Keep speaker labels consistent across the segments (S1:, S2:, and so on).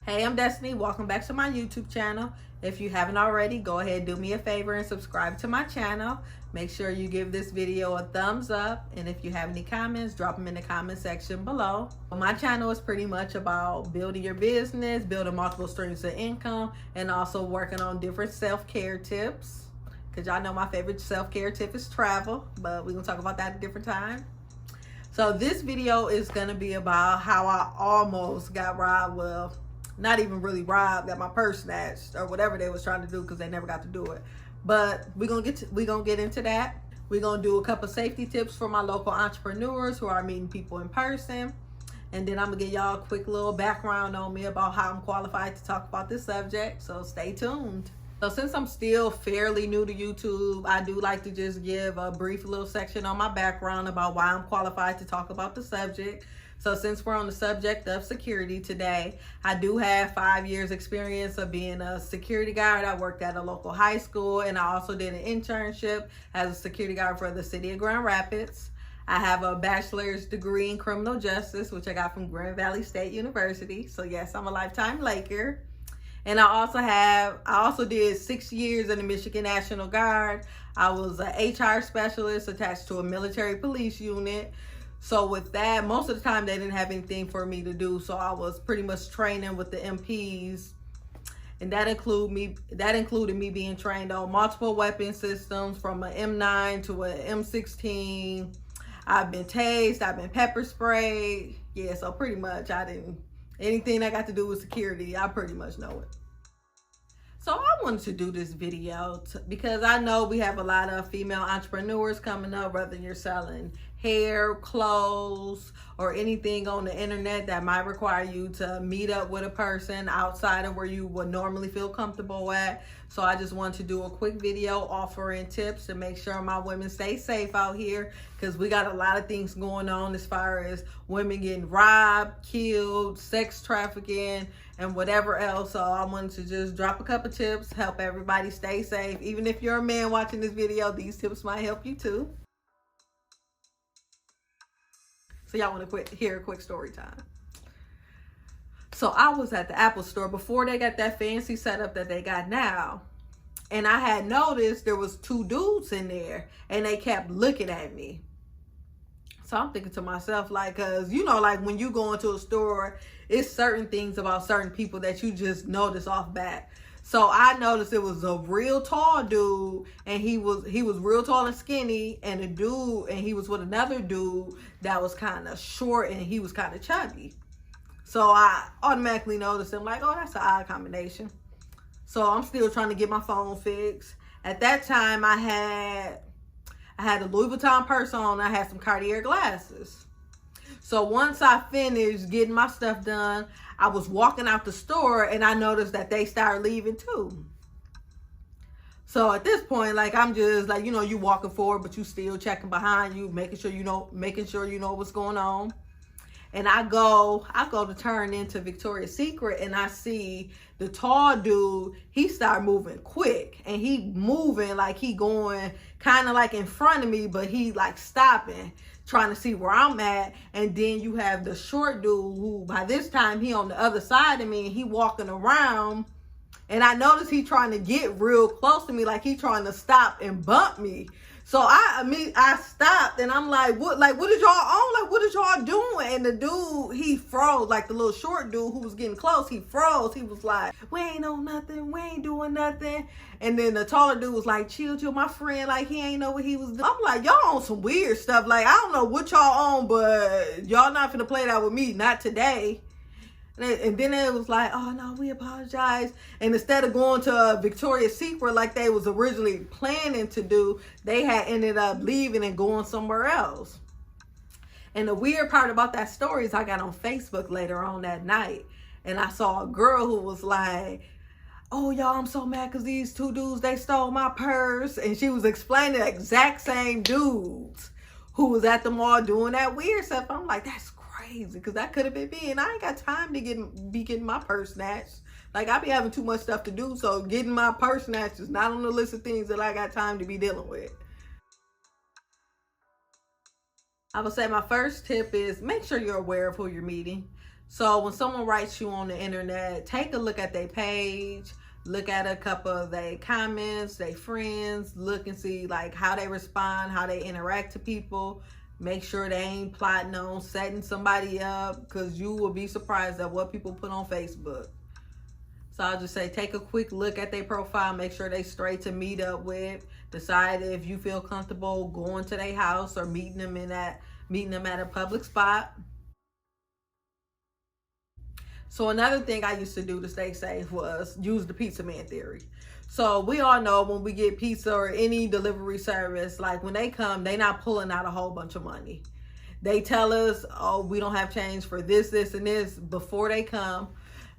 S1: Hey, I'm Destiny. Welcome back to my YouTube channel. If you haven't already, go ahead and do me a favor and subscribe to my channel. Make sure you give this video a thumbs up. And if you have any comments, drop them in the comment section below. My channel is pretty much about building your business, building multiple streams of income, and also working on different self-care tips. Because y'all know my favorite self-care tip is travel, but we're going to talk about that at a different time. So this video is going to be about how I almost got robbed. Well, not even really robbed, got my purse snatched or whatever they was trying to do, because they never got to do it. But we're gonna get into that. We're gonna do a couple safety tips for my local entrepreneurs who are meeting people in person, and then I'm gonna give y'all a quick little background on me about how I'm qualified to talk about this subject. So stay tuned. So since I'm still fairly new to YouTube, I do like to just give a brief little section on my background about why I'm qualified to talk about the subject. So since we're on the subject of security today, I do have 5 years experience of being a security guard. I worked at a local high school, and I also did an internship as a security guard for the city of Grand Rapids. I have a bachelor's degree in criminal justice, which I got from Grand Valley State University. So yes, I'm a lifetime Laker. And I also did 6 years in the Michigan National Guard. I was an HR specialist attached to a military police unit. So with that, most of the time they didn't have anything for me to do. So I was pretty much training with the MPs. And that included me being trained on multiple weapon systems, from an M9 to an M16. I've been tased, I've been pepper sprayed. Yeah, so pretty much anything that got to do with security, I pretty much know it. So I wanted to do this video because I know we have a lot of female entrepreneurs coming up, whether you're selling hair, clothes, or anything on the internet that might require you to meet up with a person outside of where you would normally feel comfortable at. So I just want to do a quick video offering tips to make sure my women stay safe out here, because we got a lot of things going on as far as women getting robbed, killed, sex trafficking, and whatever else. So I wanted to just drop a couple tips, help everybody stay safe. Even if you're a man watching this video, these tips might help you too. So y'all want to hear a quick story time. So I was at the Apple store before they got that fancy setup that they got now. And I had noticed there was 2 dudes in there, and they kept looking at me. So I'm thinking to myself, like, cause you know, like when you go into a store, it's certain things about certain people that you just notice off bat. So I noticed it was a real tall dude, and he was real tall and skinny, and he was with another dude that was kind of short, and he was kind of chubby. So I automatically noticed him, like, oh, that's an odd combination. So I'm still trying to get my phone fixed. At that time, I had a Louis Vuitton purse on. I had some Cartier glasses. So once I finished getting my stuff done, I was walking out the store, and I noticed that they started leaving too. So at this point, like, I'm just like, you walking forward, but you still checking behind you, making sure you know what's going on. And I go to turn into Victoria's Secret, and I see the tall dude, he started moving quick, and he moving like he going kind of like in front of me, but he like stopping, trying to see where I'm at. And then you have the short dude who by this time he on the other side of me, and he walking around, and I noticed he trying to get real close to me, like he trying to stop and bump me. So I stopped, and I'm like, what is y'all on? Like, what is y'all doing? And the dude, he froze, like the little short dude who was getting close, he froze. He was like, we ain't on nothing, we ain't doing nothing. And then the taller dude was like, chill, my friend, like he ain't know what he was doing. I'm like, y'all on some weird stuff. Like, I don't know what y'all on, but y'all not finna play that with me, not today. And then it was like, oh no, we apologize. And instead of going to Victoria's Secret like they was originally planning to do, they had ended up leaving and going somewhere else. And the weird part about that story is I got on Facebook later on that night, and I saw a girl who was like, oh y'all, I'm so mad because these 2 dudes, they stole my purse. And she was explaining the exact same dudes who was at the mall doing that weird stuff. I'm like, that's crazy, because that could have been me, and I ain't got time to be getting my purse snatched. Like, I be having too much stuff to do, so getting my purse snatched is not on the list of things that I got time to be dealing with. I would say my first tip is make sure you're aware of who you're meeting. So when someone writes you on the internet, take a look at their page, look at a couple of their comments, their friends, look and see like how they respond, how they interact to people. Make sure they ain't plotting on setting somebody up, because you will be surprised at what people put on Facebook. So I'll just say take a quick look at their profile, make sure they straight to meet up with. Decide if you feel comfortable going to their house or meeting them at a public spot. So another thing I used to do to stay safe was use the pizza man theory. So we all know when we get pizza or any delivery service, like when they come, they not pulling out a whole bunch of money. They tell us, oh, we don't have change for this, this, and this before they come,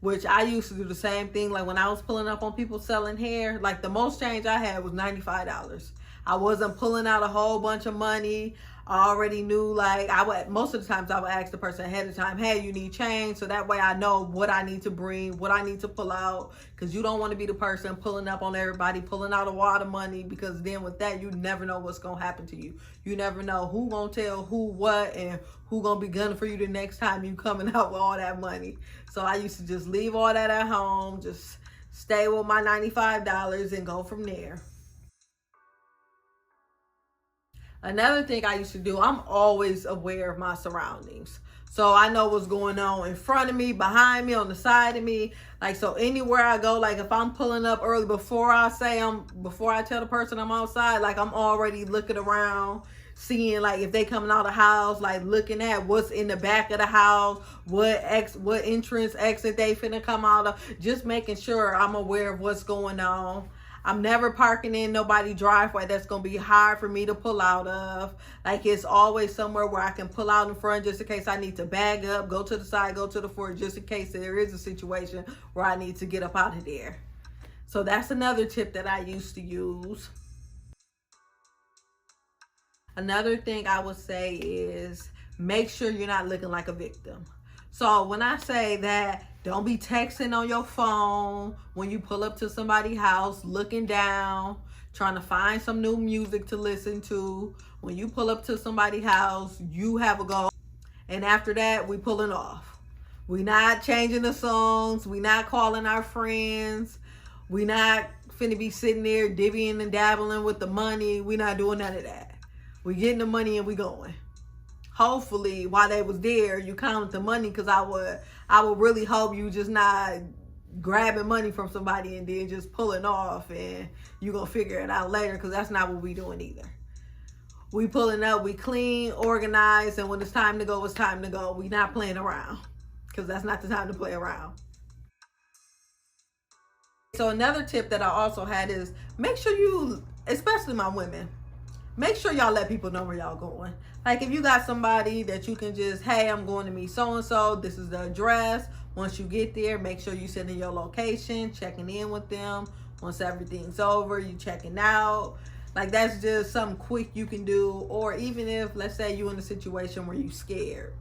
S1: which I used to do the same thing. Like when I was pulling up on people selling hair, like the most change I had was $95. I wasn't pulling out a whole bunch of money. I already knew, like, most of the times I would ask the person ahead of time, hey, you need change? So that way I know what I need to bring, what I need to pull out, because you don't want to be the person pulling up on everybody, pulling out a wad of money, because then with that, you never know what's going to happen to you. You never know who going to tell who what and who going to be gunning for you the next time you coming out with all that money. So I used to just leave all that at home, just stay with my $95 and go from there. Another thing I used to do, I'm always aware of my surroundings. So I know what's going on in front of me, behind me, on the side of me. Like, so anywhere I go, like if I'm pulling up early before I tell the person I'm outside, like I'm already looking around, seeing like if they coming out of the house, like looking at what's in the back of the house, what entrance, exit they finna come out of, just making sure I'm aware of what's going on. I'm never parking in nobody's driveway that's going to be hard for me to pull out of. Like, it's always somewhere where I can pull out in front just in case I need to bag up, go to the side, go to the front, just in case there is a situation where I need to get up out of there. So that's another tip that I used to use. Another thing I would say is make sure you're not looking like a victim. So when I say that, don't be texting on your phone when you pull up to somebody's house, looking down, trying to find some new music to listen to. When you pull up to somebody's house, you have a goal. And after that, we pulling off. We not changing the songs. We not calling our friends. We not finna be sitting there divvying and dabbling with the money. We not doing none of that. We getting the money and we going. Hopefully, while they was there, you counted the money, because I would really hope you just not grabbing money from somebody and then just pulling off and you gonna figure it out later, because that's not what we doing either. We pulling up, we clean, organized, and when it's time to go, it's time to go. We not playing around, because that's not the time to play around. So another tip that I also had is make sure you, especially my women, make sure y'all let people know where y'all going. Like if you got somebody that you can just, hey, I'm going to meet so-and-so, this is the address. Once you get there, make sure you send in your location, checking in with them. Once everything's over, you checking out. Like that's just something quick you can do. Or even if, let's say you in a situation where you scared,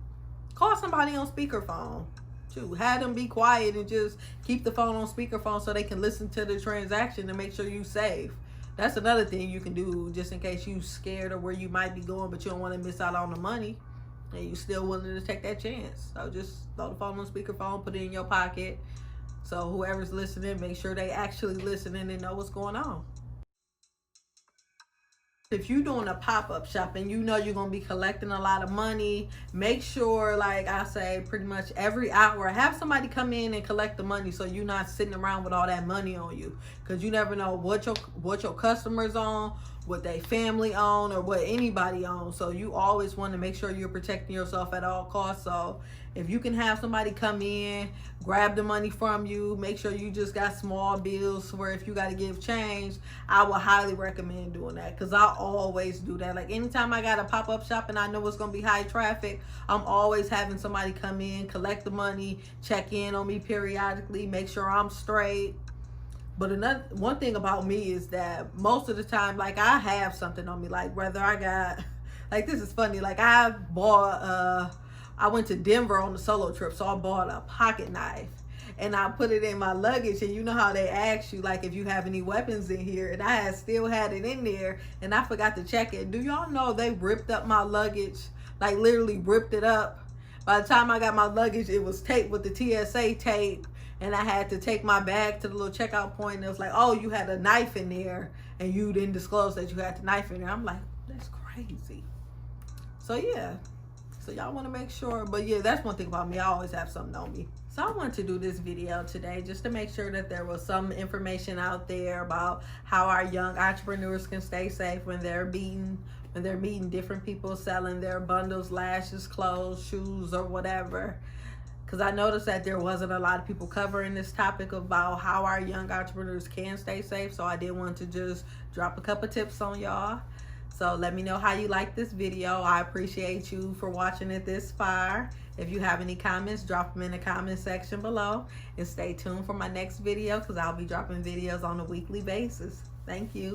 S1: call somebody on speakerphone. Have them be quiet and just keep the phone on speakerphone so they can listen to the transaction and make sure you safe. That's another thing you can do just in case you scared of where you might be going, but you don't want to miss out on the money and you still willing to take that chance. So just throw the phone on speakerphone, put it in your pocket. So whoever's listening, make sure they actually listening and know what's going on. If you're doing a pop-up shop and you know you're going to be collecting a lot of money, make sure, like I say, pretty much every hour, have somebody come in and collect the money so you're not sitting around with all that money on you. Because you never know what your customers on, what they family own, or what anybody owns. So you always want to make sure you're protecting yourself at all costs. So if you can have somebody come in, grab the money from you, make sure you just got small bills where if you got to give change, I would highly recommend doing that, because I always do that. Like anytime I got a pop-up shop and I know it's going to be high traffic, I'm always having somebody come in, collect the money, check in on me periodically, make sure I'm straight. But one thing about me is that most of the time, like I have something on me, like whether I got, like this is funny, like I went to Denver on a solo trip, so I bought a pocket knife and I put it in my luggage. And you know how they ask you, like, if you have any weapons in here, and I still had it in there and I forgot to check it. Do y'all know they ripped up my luggage, like literally ripped it up? By the time I got my luggage, it was taped with the TSA tape, and I had to take my bag to the little checkout point, and it was like, oh, you had a knife in there, and you didn't disclose that you had the knife in there. I'm like, that's crazy. So yeah, so y'all want to make sure. But yeah, that's one thing about me. I always have something on me. So I wanted to do this video today just to make sure that there was some information out there about how our young entrepreneurs can stay safe when they're meeting different people selling their bundles, lashes, clothes, shoes, or whatever. Because I noticed that there wasn't a lot of people covering this topic about how our young entrepreneurs can stay safe. So I did want to just drop a couple tips on y'all. So let me know how you like this video. I appreciate you for watching it this far. If you have any comments, drop them in the comment section below. And stay tuned for my next video because I'll be dropping videos on a weekly basis. Thank you.